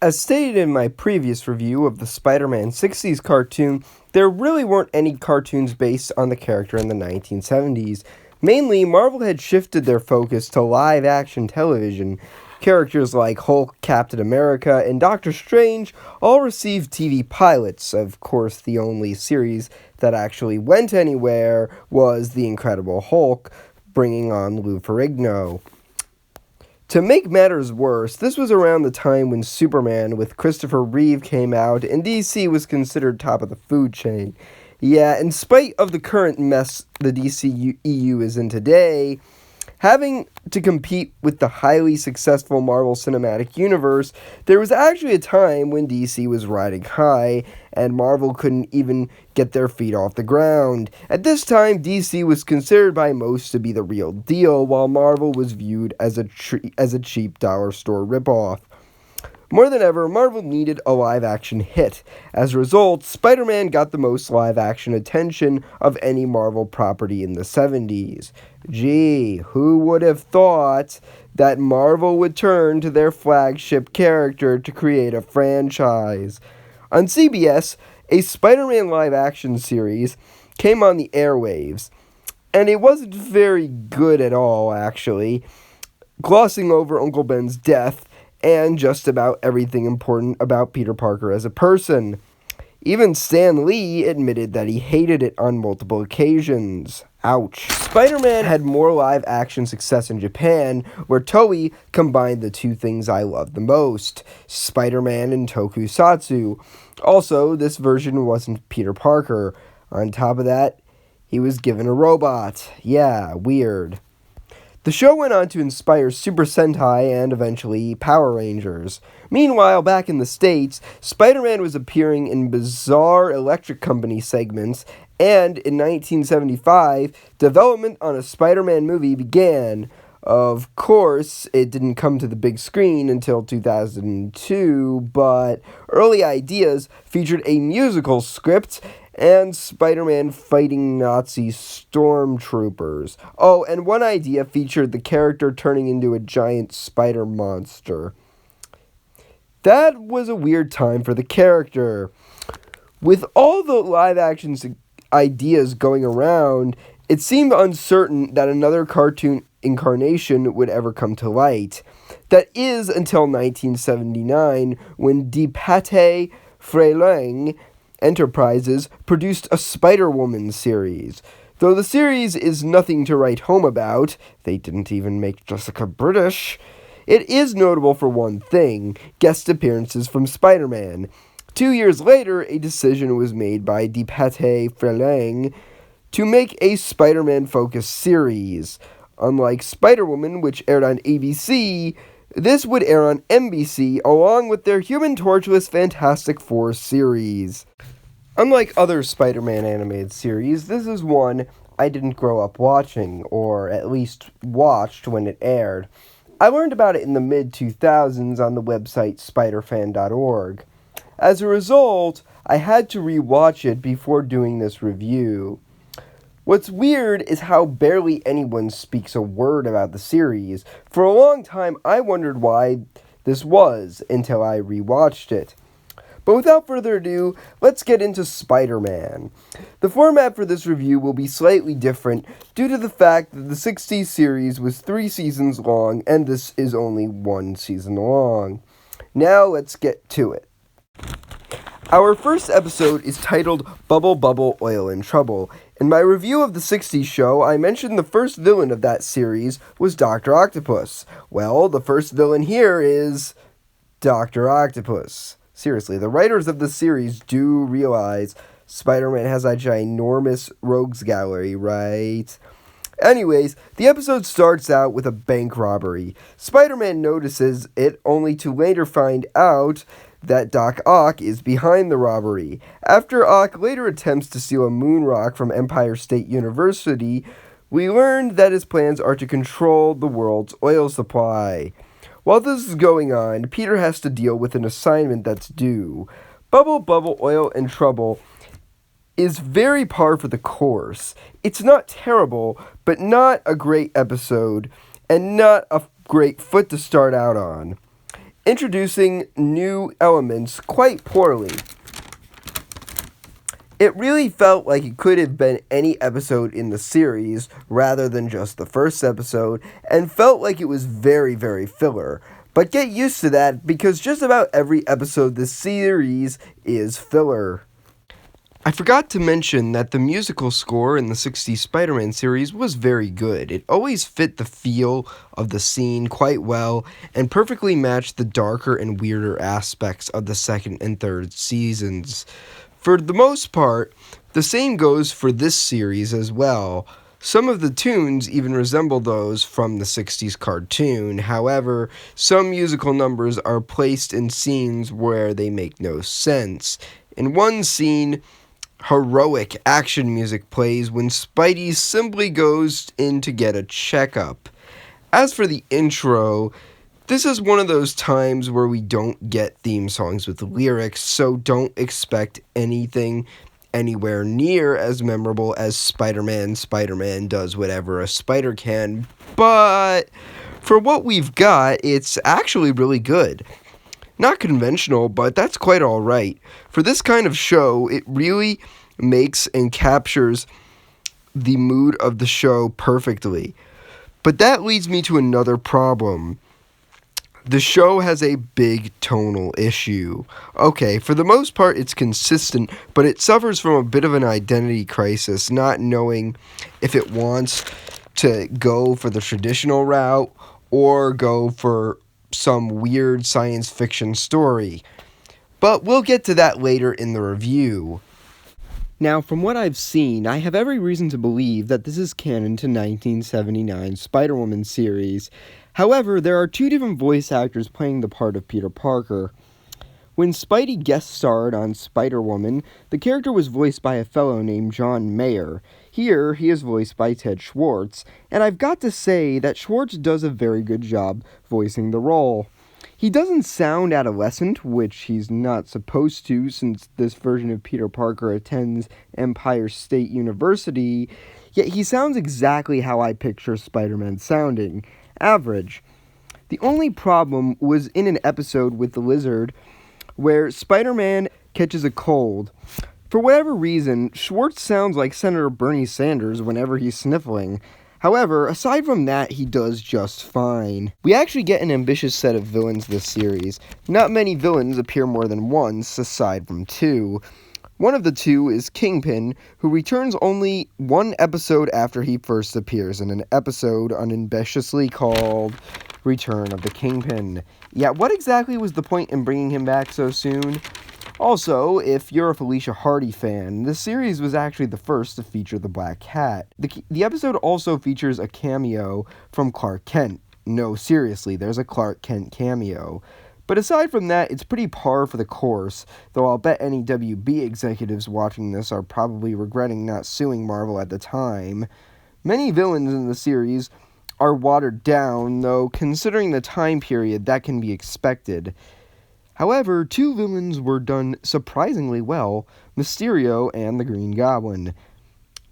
As stated in my previous review of the Spider-Man 60s cartoon, there really weren't any cartoons based on the character in the 1970s. Mainly, Marvel had shifted their focus to live-action television. Characters like Hulk, Captain America, and Doctor Strange all received TV pilots. Of course, the only series that actually went anywhere was The Incredible Hulk, bringing on Lou Ferrigno. To make matters worse, this was around the time when Superman with Christopher Reeve came out and DC was considered top of the food chain. Yeah, in spite of the current mess the DC EU is in today, having to compete with the highly successful Marvel Cinematic Universe, there was actually a time when DC was riding high and Marvel couldn't even get their feet off the ground. At this time, DC was considered by most to be the real deal, while Marvel was viewed as a cheap dollar store ripoff. More than ever, Marvel needed a live-action hit. As a result, Spider-Man got the most live-action attention of any Marvel property in the 70s. Gee, who would have thought that Marvel would turn to their flagship character to create a franchise? On CBS, a Spider-Man live-action series came on the airwaves, and it wasn't very good at all, actually, glossing over Uncle Ben's death and just about everything important about Peter Parker as a person. Even Stan Lee admitted that he hated it on multiple occasions. Ouch. Spider-Man had more live-action success in Japan, where Toei combined the two things I love the most, Spider-Man and Tokusatsu. Also, this version wasn't Peter Parker. On top of that, he was given a robot. Yeah, weird. The show went on to inspire Super Sentai and eventually Power Rangers. Meanwhile, back in the States, Spider-Man was appearing in bizarre Electric Company segments, and in 1975, development on a Spider-Man movie began. Of course, it didn't come to the big screen until 2002, but early ideas featured a musical script and Spider-Man fighting Nazi stormtroopers. Oh, and one idea featured the character turning into a giant spider monster. That was a weird time for the character. With all the live-action ideas going around, it seemed uncertain that another cartoon incarnation would ever come to light. That is until 1979, when De Pate Freleng Enterprises produced a Spider-Woman series. Though the series is nothing to write home about, they didn't even make Jessica British, it is notable for one thing: guest appearances from Spider-Man. 2 years later, a decision was made by De Pate Freleng to make a Spider-Man-focused series. Unlike Spider-Woman, which aired on ABC, this would air on NBC along with their Human Torch-less Fantastic Four series. Unlike other Spider-Man animated series, this is one I didn't grow up watching, or at least watched when it aired. I learned about it in the mid-2000s on the website spiderfan.org. As a result, I had to rewatch it before doing this review. What's weird is how barely anyone speaks a word about the series. For a long time, I wondered why this was, until I rewatched it. But without further ado, let's get into Spider-Man. The format for this review will be slightly different due to the fact that the 60s series was 3 seasons long, and this is only 1 season long. Now let's get to it. Our first episode is titled Bubble Bubble Oil and Trouble. In my review of the 60s show, I mentioned the first villain of that series was Dr. Octopus. Well, the first villain here is Dr. Octopus. Seriously, the writers of the series do realize Spider-Man has a ginormous rogues gallery, right? Anyways, the episode starts out with a bank robbery. Spider-Man notices it only to later find out that Doc Ock is behind the robbery. After Ock later attempts to steal a moon rock from Empire State University, we learn that his plans are to control the world's oil supply. While this is going on, Peter has to deal with an assignment that's due. Bubble Bubble Oil and Trouble is very par for the course. It's not terrible, but not a great episode, and not a great foot to start out on. introducing new elements quite poorly. It really felt like it could have been any episode in the series rather than just the first episode, and felt like it was very, very filler. But get used to that, because just about every episode this series is filler. I forgot to mention that the musical score in the 60s Spider-Man series was very good. It always fit the feel of the scene quite well and perfectly matched the darker and weirder aspects of the second and third seasons. For the most part, the same goes for this series as well. Some of the tunes even resemble those from the 60s cartoon. However, some musical numbers are placed in scenes where they make no sense. In one scene, heroic action music plays when Spidey simply goes in to get a checkup. As for the intro, this is one of those times where we don't get theme songs with lyrics, so don't expect anything anywhere near as memorable as Spider-Man does whatever a spider can, but for what we've got, it's actually really good. Not conventional, but that's quite alright. For this kind of show, it really makes and captures the mood of the show perfectly. But that leads me to another problem. The show has a big tonal issue. Okay, for the most part it's consistent, but it suffers from a bit of an identity crisis, not knowing if it wants to go for the traditional route or go for some weird science fiction story. But we'll get to that later in the review. Now, from what I've seen, I have every reason to believe that this is canon to 1979 Spider-Woman series. However, there are two different voice actors playing the part of Peter Parker. When Spidey guest starred on Spider-Woman, the character was voiced by a fellow named John Mayer. Here, he is voiced by Ted Schwartz, and I've got to say that Schwartz does a very good job voicing the role. He doesn't sound adolescent, which he's not supposed to, since this version of Peter Parker attends Empire State University, yet he sounds exactly how I picture Spider-Man sounding. Average. The only problem was in an episode with the Lizard where Spider-Man catches a cold. For whatever reason, Schwartz sounds like Senator Bernie Sanders whenever he's sniffling. However, aside from that, he does just fine. We actually get an ambitious set of villains this series. Not many villains appear more than once, aside from two. One of the two is Kingpin, who returns only one episode after he first appears in an episode unambitiously called Return of the Kingpin. Yeah, what exactly was the point in bringing him back so soon? Also, if you're a Felicia Hardy fan, this series was actually the first to feature the Black Cat. The episode also features a cameo from Clark Kent. No, seriously, there's a Clark Kent cameo. But aside from that, it's pretty par for the course, though I'll bet any WB executives watching this are probably regretting not suing Marvel at the time. Many villains in the series are watered down, though considering the time period, that can be expected. However, two villains were done surprisingly well, Mysterio and the Green Goblin.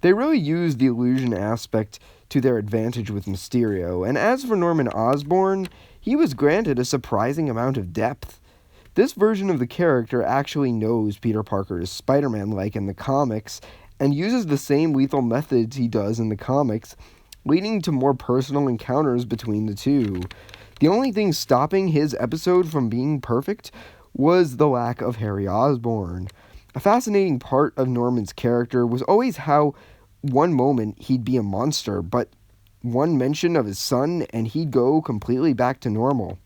They really used the illusion aspect to their advantage with Mysterio, and as for Norman Osborn, he was granted a surprising amount of depth. This version of the character actually knows Peter Parker is Spider-Man-like in the comics, and uses the same lethal methods he does in the comics, leading to more personal encounters between the two. The only thing stopping his episode from being perfect was the lack of Harry Osborn. A fascinating part of Norman's character was always how one moment he'd be a monster, but one mention of his son and he'd go completely back to normal.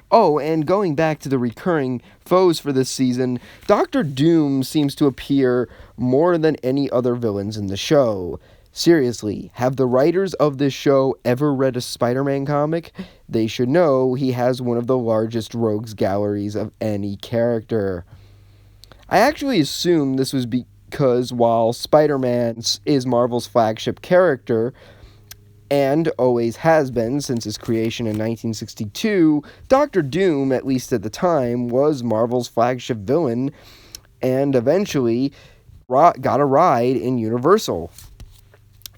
Oh, and going back to the recurring foes for this season, Doctor Doom seems to appear more than any other villains in the show. Seriously, have the writers of this show ever read a Spider-Man comic? They should know he has one of the largest rogues galleries of any character. I actually assume this was because while Spider-Man is Marvel's flagship character, and always has been since his creation in 1962, Doctor Doom, at least at the time, was Marvel's flagship villain, and eventually got a ride in Universal.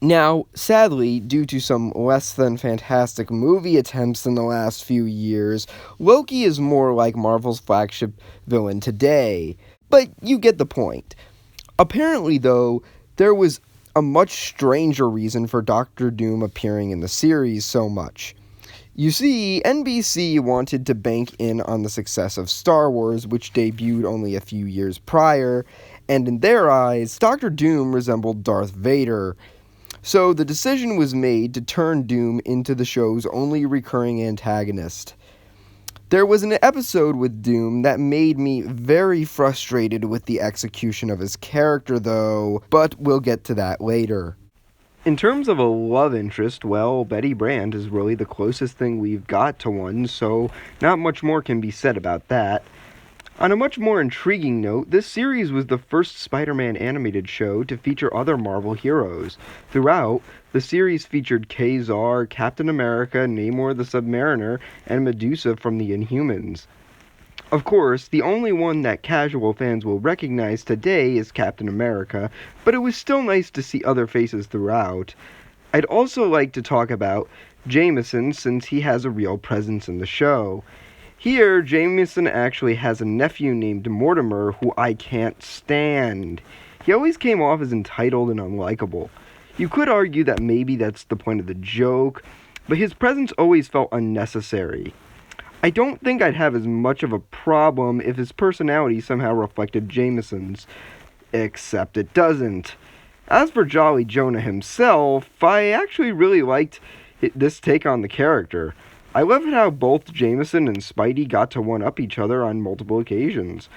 Now, sadly, due to some less than fantastic movie attempts in the last few years, Loki is more like Marvel's flagship villain today. But you get the point. Apparently, though, there was a much stranger reason for Doctor Doom appearing in the series so much. You see, NBC wanted to bank in on the success of Star Wars, which debuted only a few years prior, and in their eyes, Doctor Doom resembled Darth Vader. So the decision was made to turn Doom into the show's only recurring antagonist. There was an episode with Doom that made me very frustrated with the execution of his character, though, but we'll get to that later. In terms of a love interest, well, Betty Brant is really the closest thing we've got to one, so not much more can be said about that. On a much more intriguing note, this series was the first Spider-Man animated show to feature other Marvel heroes. Throughout, the series featured Ka-Zar, Captain America, Namor the Submariner, and Medusa from the Inhumans. Of course, the only one that casual fans will recognize today is Captain America, but it was still nice to see other faces throughout. I'd also like to talk about Jameson, since he has a real presence in the show. Here, Jameson actually has a nephew named Mortimer who I can't stand. He always came off as entitled and unlikable. You could argue that maybe that's the point of the joke, but his presence always felt unnecessary. I don't think I'd have as much of a problem if his personality somehow reflected Jameson's, except it doesn't. As for Jolly Jonah himself, I actually really liked this take on the character. I loved how both Jameson and Spidey got to one-up each other on multiple occasions.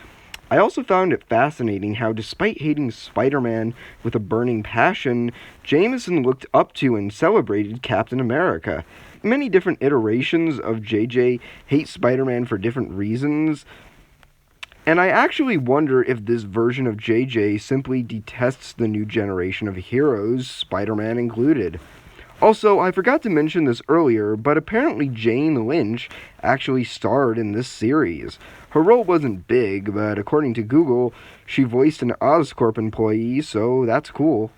I also found it fascinating how, despite hating Spider-Man with a burning passion, Jameson looked up to and celebrated Captain America. Many different iterations of JJ hate Spider-Man for different reasons, and I actually wonder if this version of JJ simply detests the new generation of heroes, Spider-Man included. Also, I forgot to mention this earlier, but apparently Jane Lynch actually starred in this series. Her role wasn't big, but according to Google, she voiced an Oscorp employee, so that's cool.